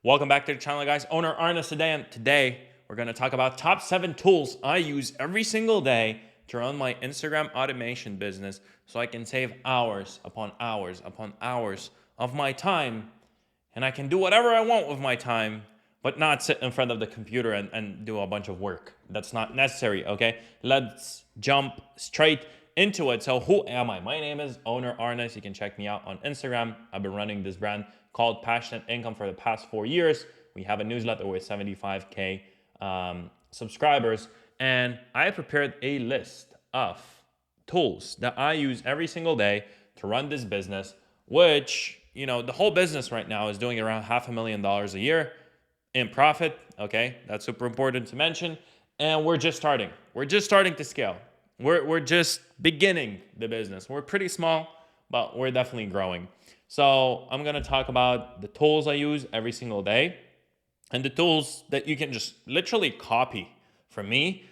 Welcome back to the channel, guys. Owner Arnes today, and today we're going to talk about top 7 tools I use every single day to run my Instagram automation business so I can save hours upon hours upon hours of my time, and I can do whatever I want with my time, but not sit in front of the computer and do a bunch of work. That's not necessary, okay? Let's jump straight into it. So who am I? My name is Owner Arnes. You can check me out on Instagram. I've been running this brand called Passionate Income for the past 4 years. We have a newsletter with 75K subscribers, and I prepared a list of tools that I use every single day to run this business, which, the whole business right now is doing around $500,000 a year in profit. Okay, that's super important to mention. And we're just starting. We're just starting to scale. We're just beginning the business. We're pretty small, but we're definitely growing. So I'm going to talk about the tools I use every single day and the tools that you can just literally copy from me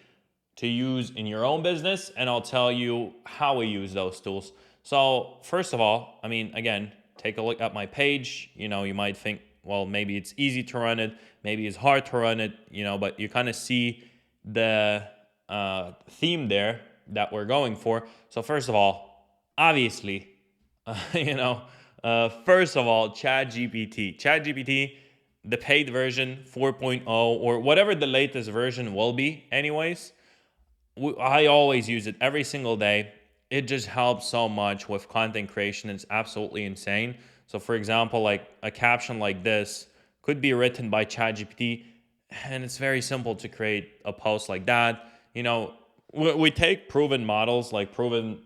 to use in your own business. And I'll tell you how we use those tools. So first of all, again, take a look at my page. You might think, well, maybe it's easy to run it. Maybe it's hard to run it, but you kind of see the theme there that we're going for. So first of all, obviously, first of all, ChatGPT, the paid version 4.0 or whatever the latest version will be anyways. I always use it every single day. It just helps so much with content creation. It's absolutely insane. So for example, like a caption like this could be written by ChatGPT, and it's very simple to create a post like that. We take proven models, like proven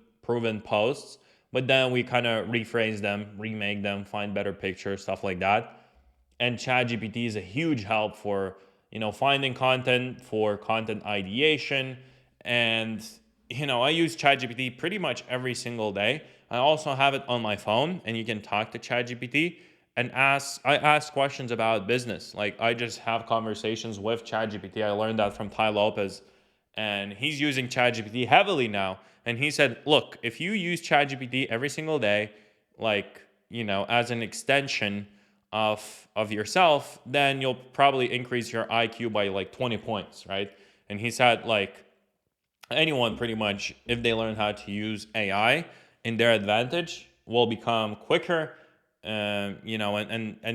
posts, but then we kind of rephrase them, remake them, find better pictures, stuff like that. And ChatGPT is a huge help for, finding content, for content ideation. And, I use ChatGPT pretty much every single day. I also have it on my phone, and you can talk to ChatGPT and I ask questions about business. Like, I just have conversations with ChatGPT. I learned that from Ty Lopez, and he's using ChatGPT heavily now. And he said, look, if you use ChatGPT every single day, like, as an extension of yourself, then you'll probably increase your IQ by like 20 points, right? And he said, like, anyone pretty much, if they learn how to use AI in their advantage, will become quicker, and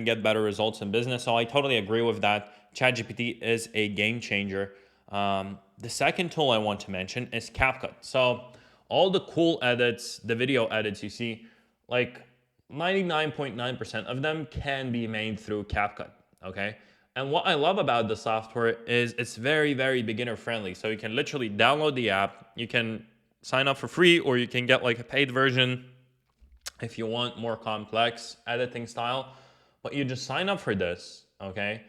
get better results in business. So I totally agree with that. ChatGPT is a game changer. The second tool I want to mention is CapCut. So all the cool edits, the video edits you see, like 99.9% of them can be made through CapCut, okay? And what I love about the software is it's very, very beginner friendly. So you can literally download the app, you can sign up for free, or you can get like a paid version if you want more complex editing style. But you just sign up for this, okay?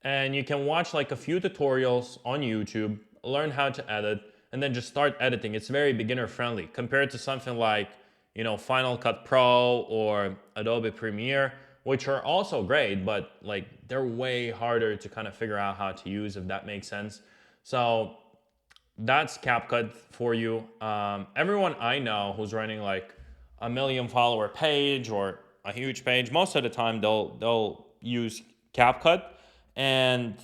And you can watch like a few tutorials on YouTube, learn how to edit, and then just start editing. It's very beginner friendly compared to something like, Final Cut Pro or Adobe Premiere, which are also great, but like they're way harder to kind of figure out how to use, if that makes sense. So that's CapCut for you. Everyone I know who's running like a 1 million follower page or a huge page, most of the time they'll use CapCut and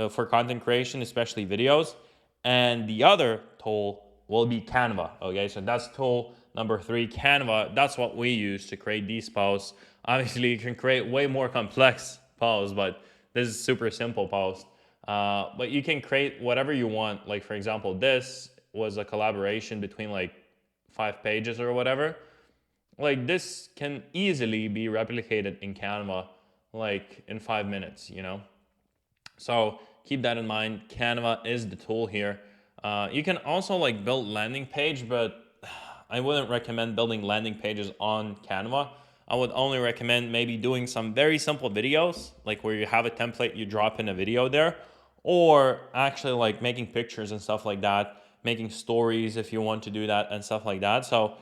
for content creation, especially videos. And the other tool will be Canva. Okay, so that's tool number 3, Canva. That's what we use to create these posts. Obviously, you can create way more complex posts, but this is super simple post. But you can create whatever you want. Like, for example, this was a collaboration between like 5 pages or whatever. Like, this can easily be replicated in Canva, like in 5 minutes, So keep that in mind. Canva is the tool here. You can also like build landing page, but I wouldn't recommend building landing pages on Canva. I would only recommend maybe doing some very simple videos, like where you have a template, you drop in a video there, or actually like making pictures and stuff like that, making stories if you want to do that and stuff like that. So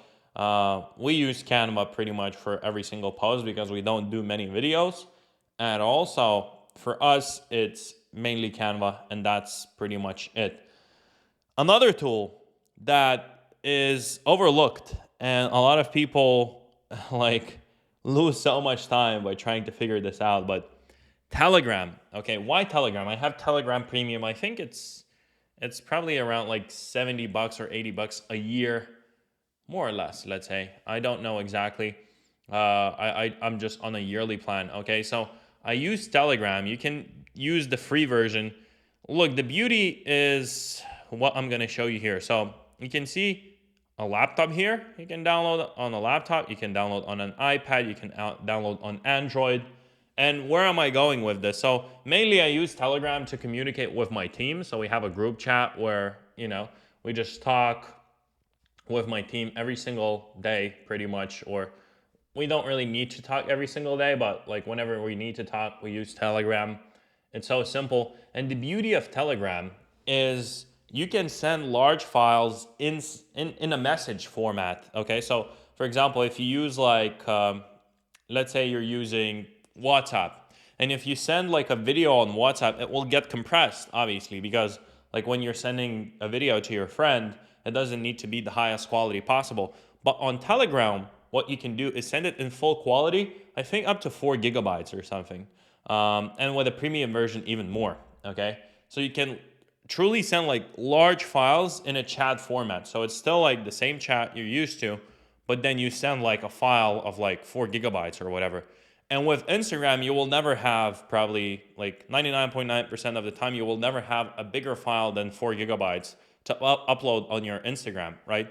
we use Canva pretty much for every single post because we don't do many videos. And also for us, it's mainly Canva, and that's pretty much it. Another tool that is overlooked, and a lot of people like lose so much time by trying to figure this out, but Telegram. Okay, why Telegram? I have Telegram Premium. I think it's probably around like $70 or $80 a year, more or less. Let's say I don't know exactly. I'm just on a yearly plan. Okay, so I use Telegram. You can use the free version. Look, the beauty is what I'm gonna show you here. So you can see a laptop here. You can download on a laptop. You can download on an iPad. You can download on Android. And where am I going with this? So mainly I use Telegram to communicate with my team. So we have a group chat where, we just talk with my team every single day pretty much, or we don't really need to talk every single day, but like whenever we need to talk, we use Telegram. It's so simple. And the beauty of Telegram is you can send large files in a message format. Okay, so for example, if you use like, let's say you're using WhatsApp, and if you send like a video on WhatsApp, it will get compressed, obviously, because like when you're sending a video to your friend, it doesn't need to be the highest quality possible. But on Telegram, what you can do is send it in full quality, I think up to 4 GB or something. And with a premium version, even more. Okay, so you can truly send like large files in a chat format. So it's still like the same chat you're used to, but then you send like a file of like 4 GB or whatever. And with Instagram, you will never have, probably like 99.9% of the time, you will never have a bigger file than 4 GB to upload on your Instagram, right?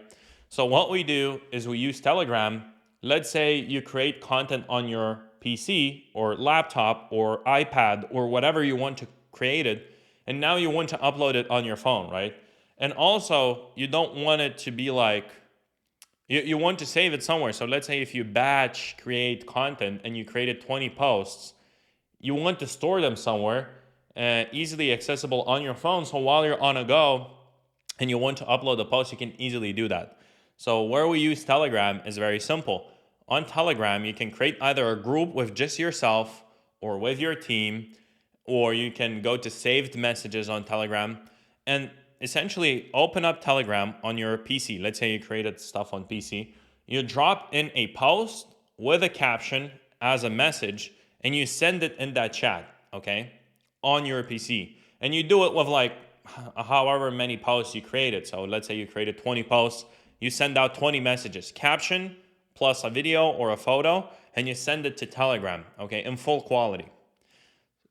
So what we do is we use Telegram. Let's say you create content on your PC or laptop or iPad or whatever you want to create it, and now you want to upload it on your phone, right? And also, you don't want it to be like, you want to save it somewhere. So let's say if you batch create content and you created 20 posts, you want to store them somewhere, easily accessible on your phone. So while you're on a go and you want to upload a post, you can easily do that. So where we use Telegram is very simple. On Telegram, you can create either a group with just yourself or with your team, or you can go to saved messages on Telegram and essentially open up Telegram on your PC. Let's say you created stuff on PC. You drop in a post with a caption as a message and you send it in that chat, okay, on your PC. And you do it with like however many posts you created. So let's say you created 20 posts, you send out 20 messages, caption plus a video or a photo, and you send it to Telegram, okay, in full quality.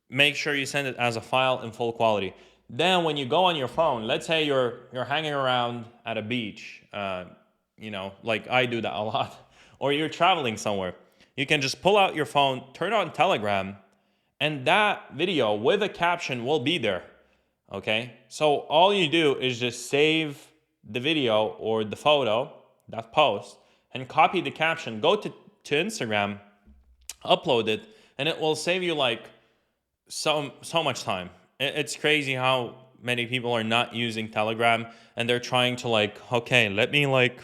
Make sure you send it as a file in full quality. Then when you go on your phone, let's say you're hanging around at a beach, like I do that a lot, or you're traveling somewhere, you can just pull out your phone, turn on Telegram, and that video with a caption will be there, okay? So all you do is just save the video or the photo, that post, and copy the caption, go to Instagram, upload it, and it will save you like so much time. It's crazy how many people are not using Telegram and they're trying to like, okay, let me like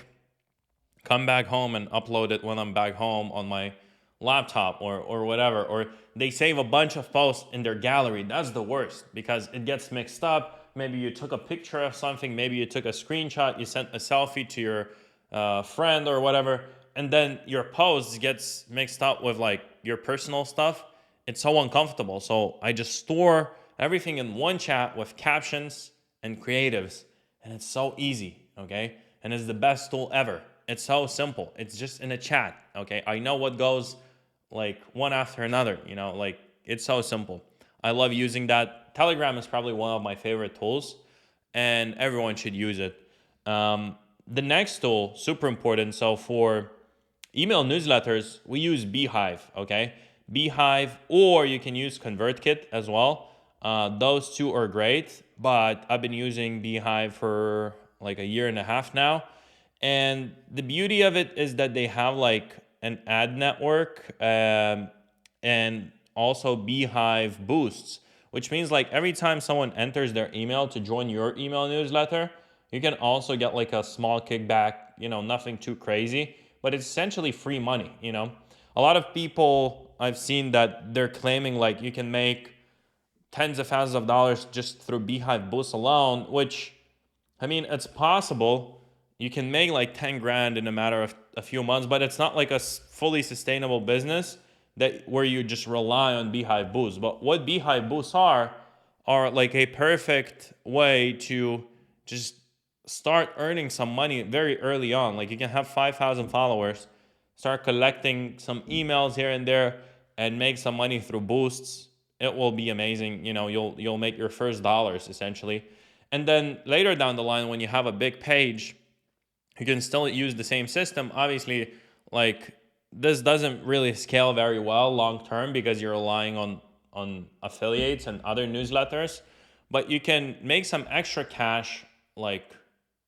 come back home and upload it when I'm back home on my laptop or whatever. Or they save a bunch of posts in their gallery. That's the worst because it gets mixed up. Maybe you took a picture of something, maybe you took a screenshot, you sent a selfie to your friend or whatever, and then your post gets mixed up with like your personal stuff. It's so uncomfortable. So I just store everything in one chat with captions and creatives, and it's so easy, okay? And it's the best tool ever. It's so simple. It's just in a chat, okay? I know what goes like one after another, like it's so simple. I love using that. Telegram is probably one of my favorite tools, and everyone should use it. The next tool, super important. So for email newsletters, we use Beehive, okay? Beehive, or you can use ConvertKit as well. Those two are great, but I've been using Beehive for like a year and a half now. And the beauty of it is that they have like an ad network and also Beehive boosts, which means like every time someone enters their email to join your email newsletter, you can also get like a small kickback, nothing too crazy, but it's essentially free money, A lot of people I've seen that they're claiming like you can make tens of thousands of dollars just through Beehive boosts alone, which, it's possible. You can make like 10 grand in a matter of a few months, but it's not like a fully sustainable business that where you just rely on Beehive boosts. But what Beehive boosts are like a perfect way to just start earning some money very early on. Like you can have 5,000 followers, start collecting some emails here and there, and make some money through boosts. It will be amazing. You know, you'll make your first dollars essentially. And then later down the line, when you have a big page, you can still use the same system. Obviously, like this doesn't really scale very well long term because you're relying on affiliates and other newsletters, but you can make some extra cash like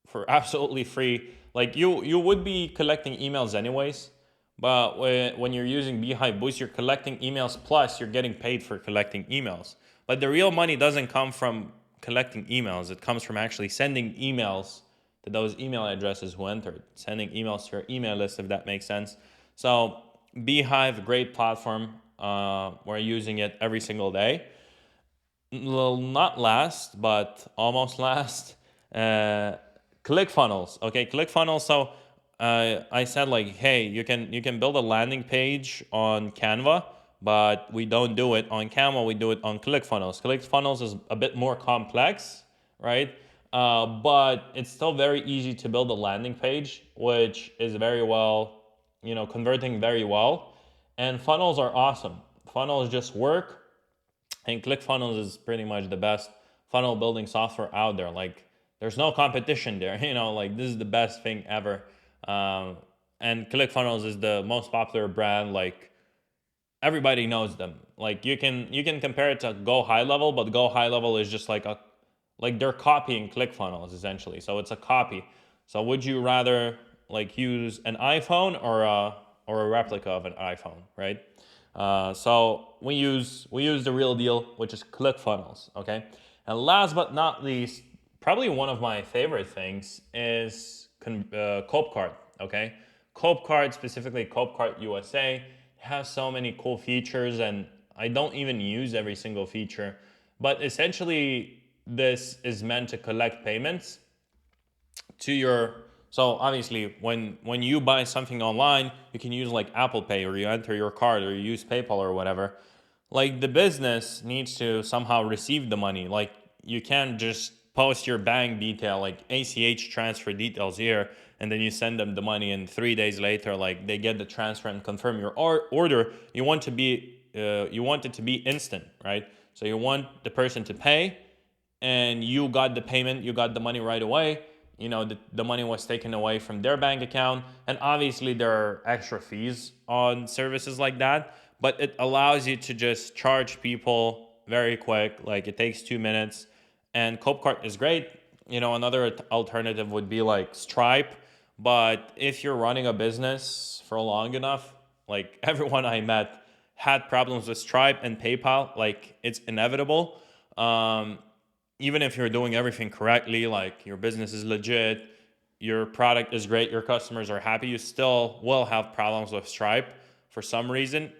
for absolutely free. Like you would be collecting emails anyways, but when you're using Beehive Boost, you're collecting emails plus you're getting paid for collecting emails. But the real money doesn't come from collecting emails. It comes from actually sending emails to those email addresses who entered, sending emails to your email list, if that makes sense. So Beehive, great platform. We're using it every single day. Well, not last, but almost last. ClickFunnels. Okay, ClickFunnels. So I said like, hey, you can build a landing page on Canva, but we don't do it on Canva. We do it on ClickFunnels. ClickFunnels is a bit more complex, right? But it's still very easy to build a landing page, which is very well, converting very well. And funnels are awesome. Funnels just work, and ClickFunnels is pretty much the best funnel building software out there. Like, there's no competition there. Like this is the best thing ever. And ClickFunnels is the most popular brand. Like everybody knows them. Like you can compare it to Go High Level, but Go High Level is just like they're copying ClickFunnels essentially. So it's a copy. So would you rather like use an iPhone or a replica of an iPhone, right? So we use the real deal, which is ClickFunnels. Okay. And last but not least, probably one of my favorite things is Copecard. Okay. Copecard, specifically Copecard USA, has so many cool features, and I don't even use every single feature. But essentially, this is meant to collect payments to your. So obviously, when you buy something online, you can use like Apple Pay, or you enter your card, or you use PayPal or whatever. Like the business needs to somehow receive the money. Like you can't just post your bank detail, like ACH transfer details here, and then you send them the money, and 3 days later, like they get the transfer and confirm your order. You want it to be instant, right? So you want the person to pay, and you got the payment, you got the money right away. The money was taken away from their bank account. And obviously there are extra fees on services like that, but it allows you to just charge people very quick. Like it takes 2 minutes, and Copecard is great. Another alternative would be like Stripe. But if you're running a business for long enough, like everyone I met had problems with Stripe and PayPal. Like it's inevitable. Even if you're doing everything correctly, like your business is legit, your product is great, your customers are happy, you still will have problems with Stripe for some reason,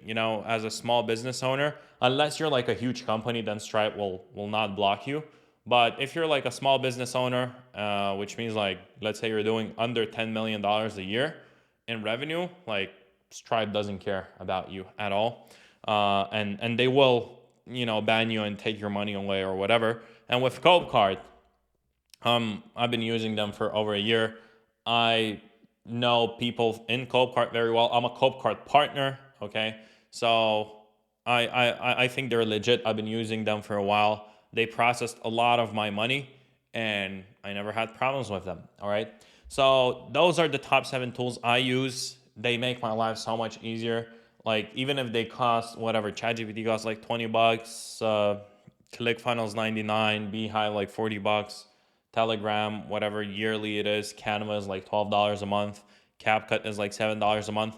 as a small business owner. Unless you're like a huge company, then Stripe will not block you. But if you're like a small business owner, which means like, let's say you're doing under $10 million a year in revenue, like Stripe doesn't care about you at all. And they will, ban you and take your money away or whatever. And with Copecard, I've been using them for over a year. I know people in Copecard very well. I'm a Copecard partner, okay? So I think they're legit. I've been using them for a while. They processed a lot of my money, and I never had problems with them, all right? So those are the top 7 tools I use. They make my life so much easier. Like even if they cost whatever, ChatGPT costs like $20, ClickFunnels 99, Beehive like $40, Telegram, whatever yearly it is, Canva is like $12 a month, CapCut is like $7 a month.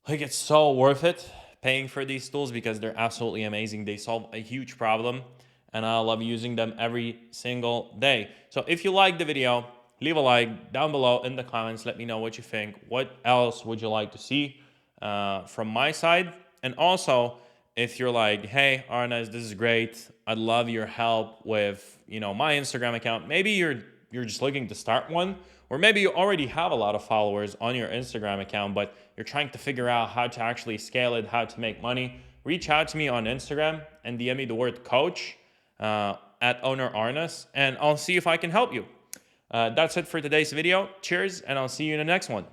Like it's so worth it paying for these tools because they're absolutely amazing. They solve a huge problem, and I love using them every single day. So if you like the video, leave a like down below in the comments. Let me know what you think. What else would you like to see from my side? And also, if you're like, hey, Arnaz, this is great, I'd love your help with, my Instagram account. Maybe you're just looking to start one, or maybe you already have a lot of followers on your Instagram account, but you're trying to figure out how to actually scale it, how to make money, reach out to me on Instagram and DM me the word coach at owner Arnas, and I'll see if I can help you. That's it for today's video. Cheers, and I'll see you in the next one.